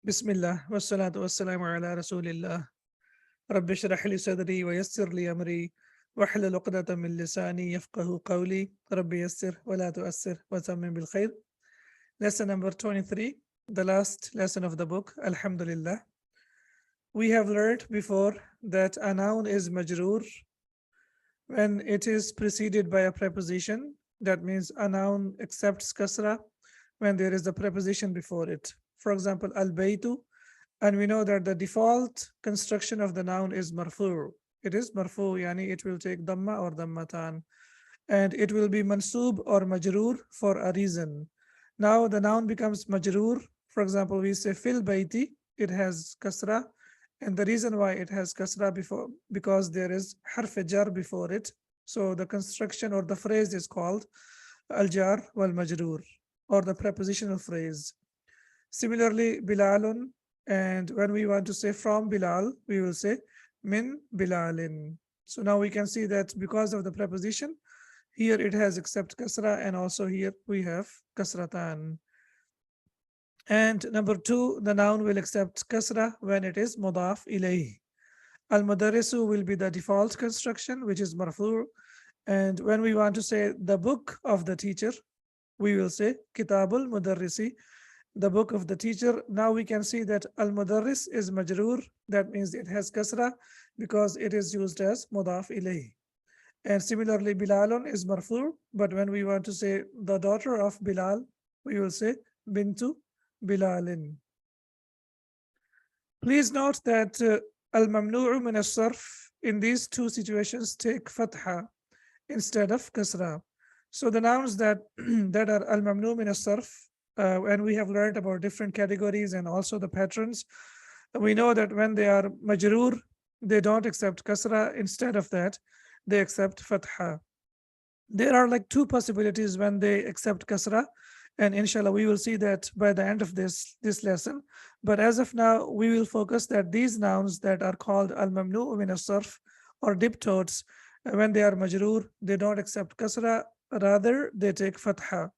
Bismillah, wassalatu wassalamu ala rasulillah. Rabbi shrah li sadri wa yassir li amri wahlul uqdatan min lisani yafqahu qawli. Rabbi yassir wa la tu'assir wa tammim bil khair. Lesson number 23, the last lesson of the book, Alhamdulillah. We have learned before that a noun is majroor when it is preceded by a preposition. That means a noun accepts kasra when there is a preposition before it. For example, al-baytu, and we know that the default construction of the noun is marfu. It is marfu, yani it will take dhamma or dhammatan, and it will be mansub or majroor for a reason. Now the noun becomes majroor. For example, we say fil bayti, it has kasra, and the reason why it has kasra before, because there is harf jar before it. So the construction or the phrase is called al jar wal majroor, or the prepositional phrase. Similarly, Bilalun, and when we want to say from Bilal, we will say min Bilalin. So now we can see that because of the preposition, here it has except kasra, and also here we have kasratan. And number two, the noun will accept kasra when it is mudaf ilayh. Al-mudarrisu will be the default construction, which is marfu. And when we want to say the book of the teacher, we will say kitabul mudarrisi, the book of the teacher. Now we can see that al-mudarris is majroor. That means it has kasra because it is used as mudaf ilayh. And similarly, Bilalun is marfu, but when we want to say the daughter of Bilal, we will say bintu Bilalin. Please note that al-mamnu'u min as-sarf in these two situations take fatha instead of kasra. So the nouns that that are al-mamnu min as-sarf, and we have learned about different categories and also the patterns. We know that when they are majroor, they don't accept kasra. Instead of that, they accept fatha. There are like two possibilities when they accept kasra, and inshallah we will see that by the end of this lesson. But as of now, we will focus that these nouns that are called al-mamnu min as-sarf or diptotes, when they are majroor, they don't accept kasra, rather they take fatha.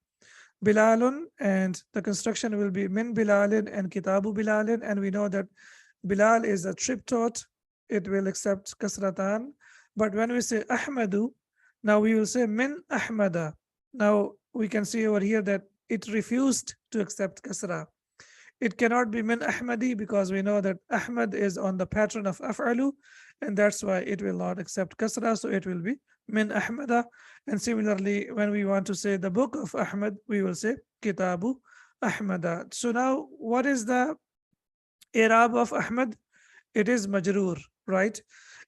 Bilalun, and the construction will be min Bilalin and kitabu Bilalin, and we know that Bilal is a triptot, it will accept kasratan. But when we say Ahmadu, now we will say min Ahmada. Now we can see over here that it refused to accept kasra. It cannot be min Ahmadi because we know that Ahmad is on the pattern of af'alu, and that's why it will not accept kasra. So it will be min Ahmada. And similarly, when we want to say the book of Ahmad, we will say kitabu Ahmada. So now what is the i'rab of Ahmad? It is majroor, right?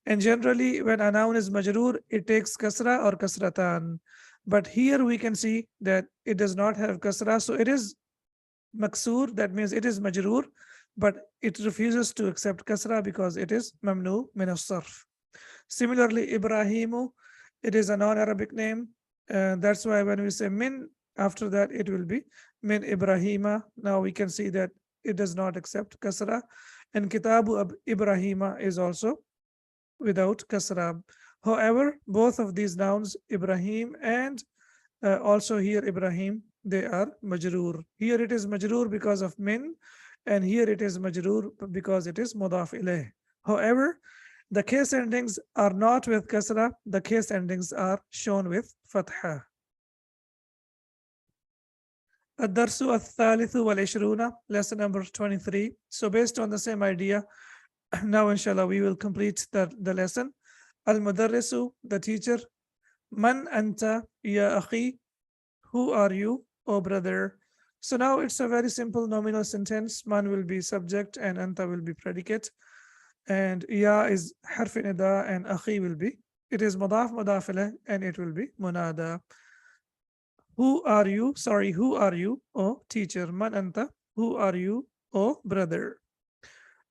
And generally, when a noun is majroor, it takes kasra or kasratan. But here we can see that it does not have kasra, so it is maksur. That means it is majroor, but it refuses to accept kasra because it is mamnu min as-sarf. Similarly, Ibrahimu, it is a non-Arabic name. That's why when we say min, after that it will be min Ibrahima. Now we can see that it does not accept kasra. And Kitabu Ibrahima is also without kasra. However, both of these nouns, Ibrahim and also here Ibrahim, they are majroor. Here it is majroor because of min, and here it is majroor because it is mudaf ilayh. However, the case endings are not with kasra, the case endings are shown with fatha. الدرس الثالث والعشرون, lesson number 23. So based on the same idea, now inshallah we will complete the lesson. Al-mudarrisu, the teacher. Man anta ya akhi, who are you, O brother? So now it's a very simple nominal sentence. Man will be subject and anta will be predicate. And ya is harf nida and akhi will be, it is mudaf mudaf ilayh, and it will be munada. Who are you? Sorry, who are you, O teacher? Man anta, who are you, O brother?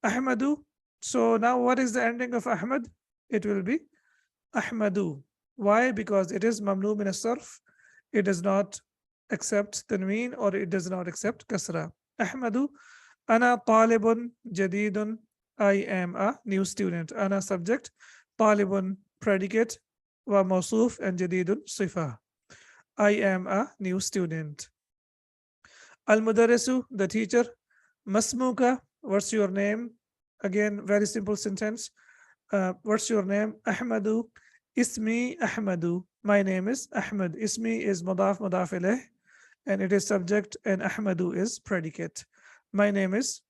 Ahmadu. So now what is the ending of Ahmad? It will be Ahmadu. Why? Because it is mamnu min as-sarf. It does not accept tanween or it does not accept kasra. Ahmadu. Ana talibun jadidun. I am a new student. Ana subject. Talibun predicate. Wa mawsuf and jadidun sifa. I am a new student. Al-mudarrisu, the teacher. Masmuka, what's your name? Again, very simple sentence. What's your name? Ahmadu. Ismi Ahmadu. My name is Ahmad. Ismi is mudaf ilayh, and it is subject, and Ahmadu is predicate. My name is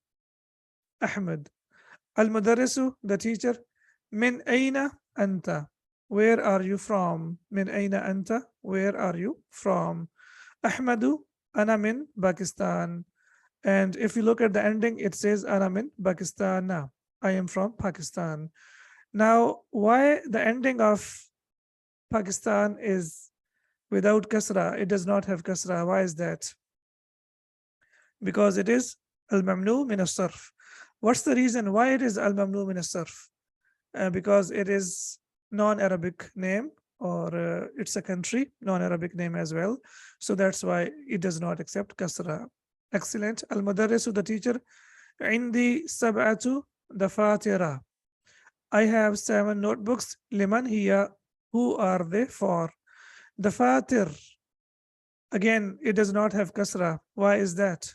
Ahmad. Al-Mudarrisu, the teacher. Min aina anta. Where are you from? Min aina anta. Where are you from? Ahmadu, ana min Pakistan. And if you look at the ending, it says ana min Pakistan. I am from Pakistan. Now, why the ending of Pakistan is without kasra? It does not have kasra. Why is that? Because it is al-mamnu min as-sarf. What's the reason why it is al-mamnu min as-sarf? Because it is non-Arabic name, or it's a country, non-Arabic name as well. So that's why it does not accept kasra. Excellent. Al-Mudarrisu, the teacher. Indi sab'atu dafatira. I have 7 notebooks. Liman hiya. Who are they for? Dafatir. Again, it does not have kasra. Why is that?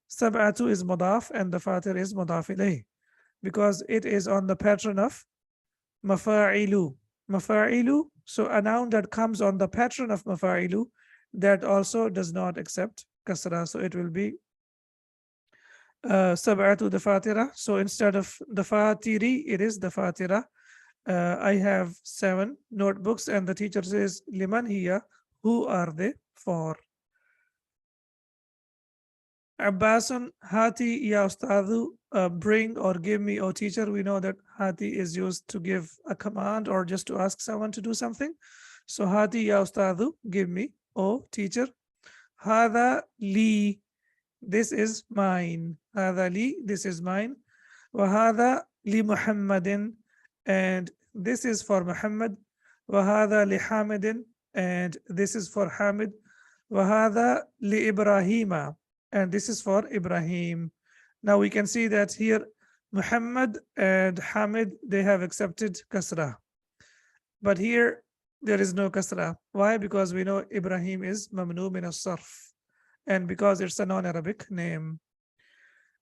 Sab'atu is mudaf and dafatir is mudaf ilayh, because it is on the pattern of mafa'ilu. Mafa'ilu, so a noun that comes on the pattern of mafa'ilu, that also does not accept kasra. So it will be sab'atu dafatira. So instead of dafatiri, it is dafatira. I have 7 notebooks, and the teacher says, liman hiya. Who are they for? Abbasun hati ya ustadu, bring or give me, O teacher. We know that hati is used to give a command or just to ask someone to do something. So hati ya ustadu, give me, O teacher. Hada li, this is mine. Hada li, this is mine. Wa hada li Muhammadin, and this is for Muhammad. Wa hada li Hamidin, and this is for Hamid. Wa hada li Ibrahima, and this is for Ibrahim. Now we can see that here Muhammad and Hamid, they have accepted kasra. But here there is no kasra. Why? Because we know Ibrahim is mamnu min as-sarf, and because it's a non-Arabic name.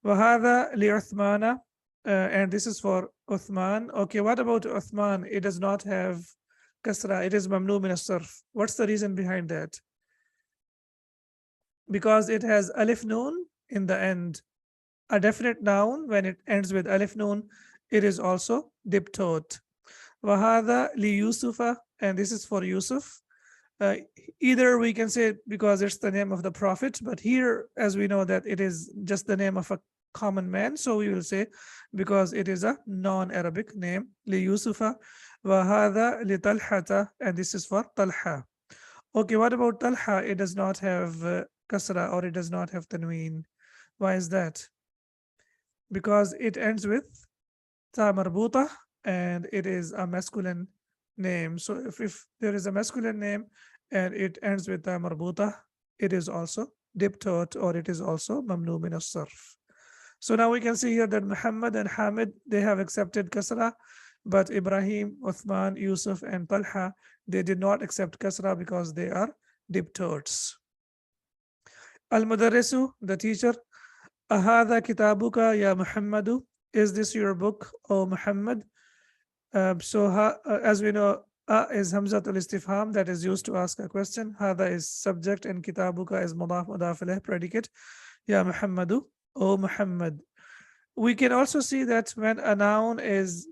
Wahada li Uthmana, and this is for Uthman. Okay, what about Uthman? It does not have kasra. It is mamnu min as-sarf. What's the reason behind that? Because it has alif noon in the end. A definite noun, when it ends with alif noon, it is also diptote. Wahada li Yusufa, and this is for Yusuf. Either we can say because it's the name of the prophet, but here, as we know that it is just the name of a common man, so we will say because it is a non-Arabic name, li Yusufa. Wahada li Talhata, and this is for Talha. Okay, what about Talha? It does not have kasra, or it does not have tanween. Why is that? Because it ends with ta marbuta, and it is a masculine name. So if there is a masculine name and it ends with ta marbuta, it is also diptote, or it is also mamnu min as-sarf. So now we can see here that Muhammad and Hamid, they have accepted kasra, but Ibrahim, Uthman, Yusuf, and Talha, they did not accept kasra because they are diptotes. Al-Mudarrisu, the teacher. Ahada kitabuka ya Muhammadu. Is this your book, O Muhammad? As we know, is Hamzat al-Istifham, that is used to ask a question. Hada is subject, and kitabuka is mudaf ilayh, predicate. Ya Muhammadu, O Muhammad. We can also see that when a noun is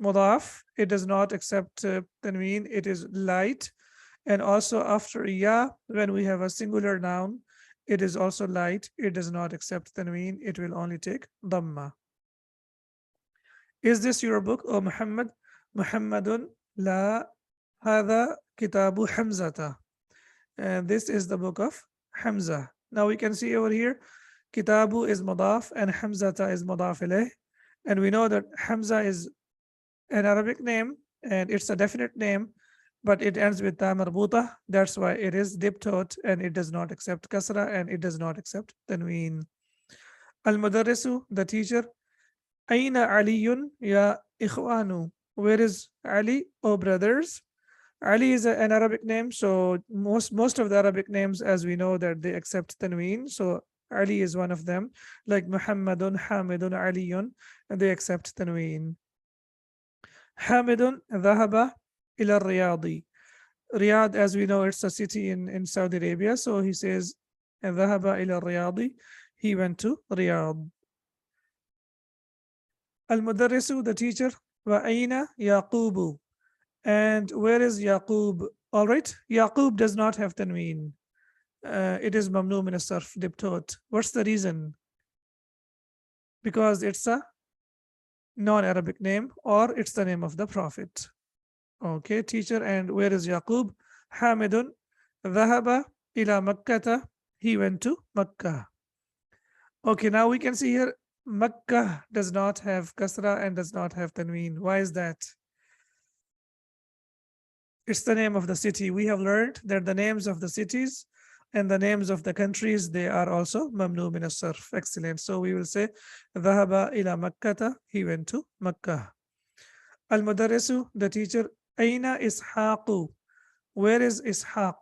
mudaf, it does not accept tanween, it is light. And also after ya, when we have a singular noun, it is also light. It does not accept tanween, it will only take dhamma. Is this your book, O Muhammad? Muhammadun la hada kitabu Hamzata. And this is the book of Hamza. Now we can see over here, kitabu is mudaf and Hamzata is mudaf ilayh. And we know that Hamza is an Arabic name and it's a definite name, but it ends with ta marbuta. That's why it is diptote, and it does not accept kasra, and it does not accept tanween. Al-Mudarrisu, the teacher. Aina Aliyun ya ikhwanu. Where is Ali, O brothers? Ali is an Arabic name, so most of the Arabic names, as we know, that they accept tanween. So Ali is one of them, like Muhammadun, Hamidun, Aliyun, and they accept tanween. Hamidun dhahaba ila Riyadi. Riyadh, as we know, it's a city in Saudi Arabia. So he says, dhahaba ila Riyadi. He went to Riyadh. Al-Mudarrisu, the teacher, wa aina Yaqubu. And where is Yaqub? All right, Yaqub does not have tanween. It is mamnu min as-sarf, diptot. What's the reason? Because it's a non-Arabic name, or it's the name of the Prophet. Okay, teacher, and where is Yaqub? Hamidun dhahaba ila Makkata. He went to Makkah. Okay, now we can see here Makkah does not have kasra and does not have tanween. Why is that? It's the name of the city. We have learned that the names of the cities and the names of the countries, they are also mamnu min as-sarf. Excellent. So we will say dhahaba ila Makkata. He went to Makkah. Al-Mudarrisu, the teacher, aina Ishaqu. Where is Ishaq?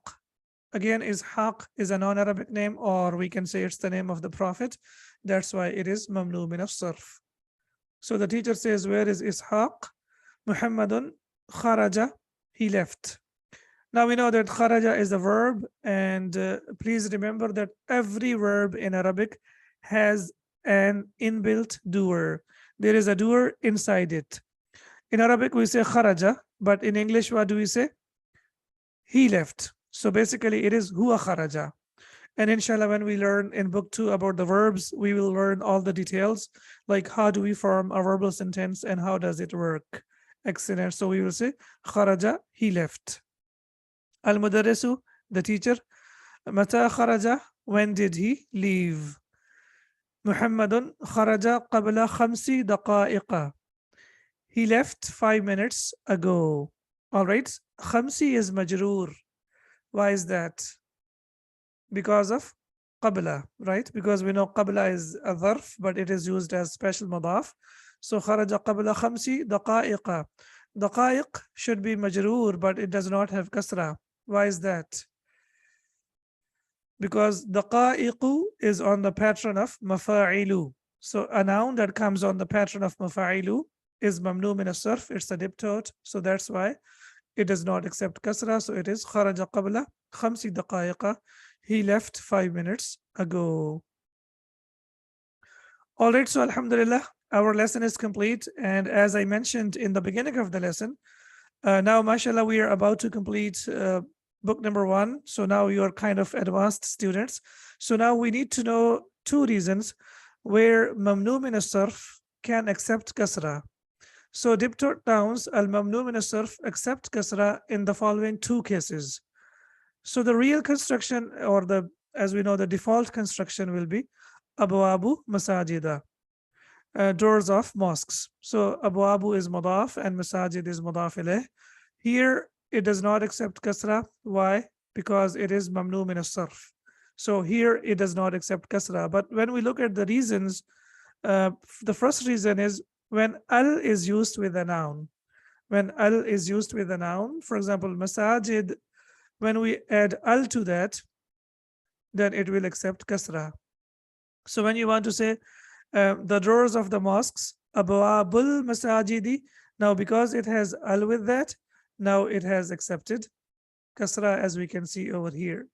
Again, Ishaq is a non-Arabic name, or we can say it's the name of the Prophet. That's why it is mamnu min as-sarf. So the teacher says, where is Ishaq? Muhammadun kharaja. He left. Now we know that kharaja is a verb, and please remember that every verb in Arabic has an inbuilt doer. There is a doer inside it. In Arabic, we say kharaja, but in English, what do we say? He left. So basically, it is huwa kharaja. And inshallah, when we learn in book 2 about the verbs, we will learn all the details, like how do we form a verbal sentence and how does it work. Excellent. So we will say kharaja, he left. Al-Mudarrisu, the teacher, mata kharaja, when did he leave? Muhammadun kharaja qabla khamsi daqa'iqa. He left 5 minutes ago. All right. Khamsi is majroor. Why is that? Because of qabla, right? Because we know qabla is a dharf, but it is used as special madaf. So kharaja qabla khamsi daqa'iqa. Daqa'iq should be majroor, but it does not have kasra. Why is that? Because daqa'iqu is on the pattern of mafa'ilu. So a noun that comes on the pattern of mafa'ilu is mamnu min as-sarf. It's a diptot. So that's why it does not accept kasra. So it is kharaja qabla khamsi daqa'iqa. He left 5 minutes ago. All right, so alhamdulillah, our lesson is complete. And as I mentioned in the beginning of the lesson, now, mashallah, we are about to complete book number 1. So now you are kind of advanced students. So now we need to know 2 reasons where mamnu min as-sarf can accept kasra. So diptot nouns, al-mamnu min as-sarf, accept kasra in the following 2 cases. So the real construction, or the, as we know, the default construction will be abwabu masajida, doors of mosques. So abwabu is mudaf and masajid is mudaf ilayh. Here it does not accept kasra. Why? Because it is mamnu min as-sarf. So here it does not accept kasra. But when we look at the reasons, the first reason is when al is used with a noun. When al is used with a noun, for example, masajid, when we add al to that, then it will accept kasra. So when you want to say the doors of the mosques, abwabul masajidi, now because it has al with that, now it has accepted kasra, as we can see over here.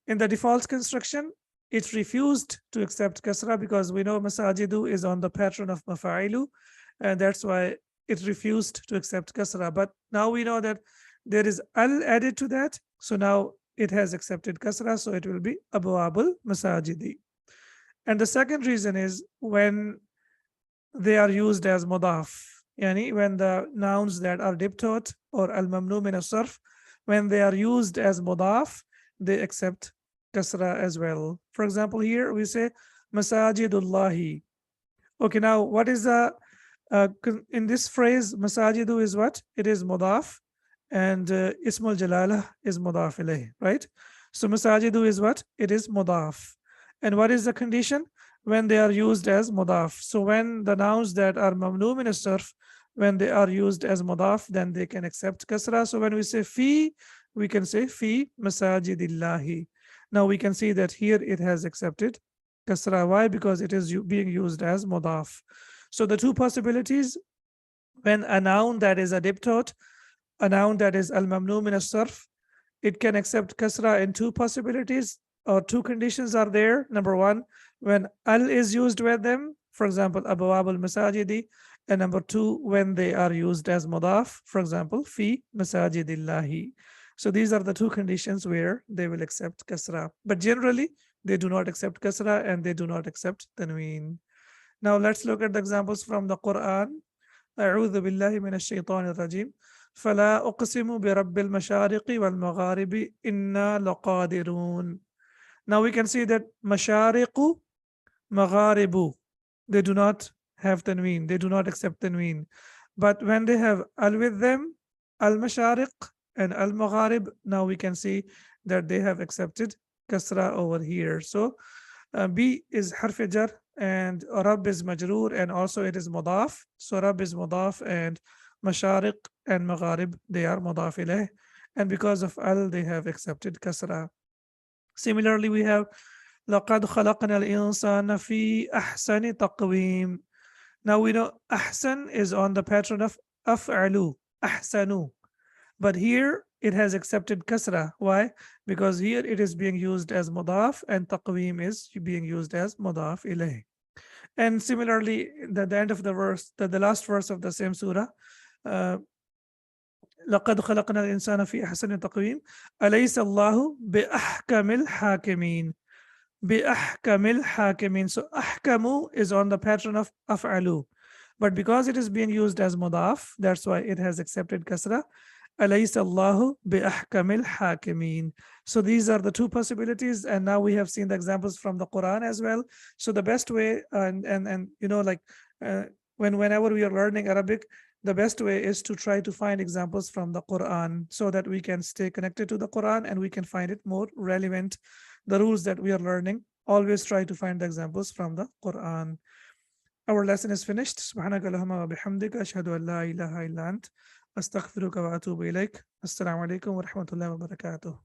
In the default construction, it refused to accept kasra because we know masajidu is on the pattern of mafa'ilu, and that's why it refused to accept kasra. But now we know that there is al added to that, so now it has accepted kasra, so it will be abwabul masajidi. And the second reason is when they are used as mudaf, yani when the nouns that are diptot or al-mamnu min as-sarf, when they are used as mudaf, they accept kasra as well. For example, here we say masajidullahi. Okay, now what is the in this phrase, masajidu is what? It is mudaf, and ismul jalala is mudaf ilayh, right? So masajidu is what? It is mudaf. And what is the condition? When they are used as mudaf. So when the nouns that are mamnu min as-sarf, when they are used as mudaf, then they can accept kasra. So when we say fi, we can say fi masajidillahi. Now we can see that here it has accepted kasra. Why? Because it is being used as mudaf. So the two possibilities, when a noun that is a diptot, a noun that is al-mamnu min as-sarf, it can accept kasra in two possibilities, or two conditions are there. Number one, when al is used with them, for example, abawab al-masajidi, and number two, when they are used as mudaf, for example, fi masajidillahi. So these are the two conditions where they will accept kasra. But generally, they do not accept kasra and they do not accept tanween. Now let's look at the examples from the Quran. أعوذ بالله من الشيطان الرجيم. فلا أقسم برب المشارق والمغارب إنا لقادرون. Now we can see that مشارق مغارب, they do not have tanween, they do not accept tanween. But when they have al with them, al mashariq and al magharib, now we can see that they have accepted kasra over here. So B is harf jar and Rab is majroor, and also it is mudaf. So Rab is mudaf and mashariq and magharib, they are mudaf ilayh. And because of al, they have accepted kasra. Similarly, we have لقد خلقنا الإنسان في أحسن تقويم. Now we know ahsan is on the pattern of af'alu, ahsanu. But here it has accepted kasra. Why? Because here it is being used as mudaf and taqweem is being used as mudaf ilayh. And similarly, the end of the verse, the last verse of the same surah, لقد خلقنا الإنسان في أحسن تقويم أليس الله بأحكم الحاكمين. بأحكم الحاكمين. So أحكم is on the pattern of أفعلوا. But because it is being used as mudaf, that's why it has accepted kasra. أليس الله بأحكم الحاكمين. So these are the two possibilities, and now we have seen the examples from the Quran as well. So the best way, and you know, like whenever we are learning Arabic, the best way is to try to find examples from the Quran so that we can stay connected to the Quran and we can find it more relevant. The rules that we are learning, always try to find the examples from the Quran. Our lesson is finished. سبحانك اللهم وبحمدك أشهد أن لا إله إلا أنت أستغفرك وأتوب إليك. السلام عليكم ورحمة الله وبركاته.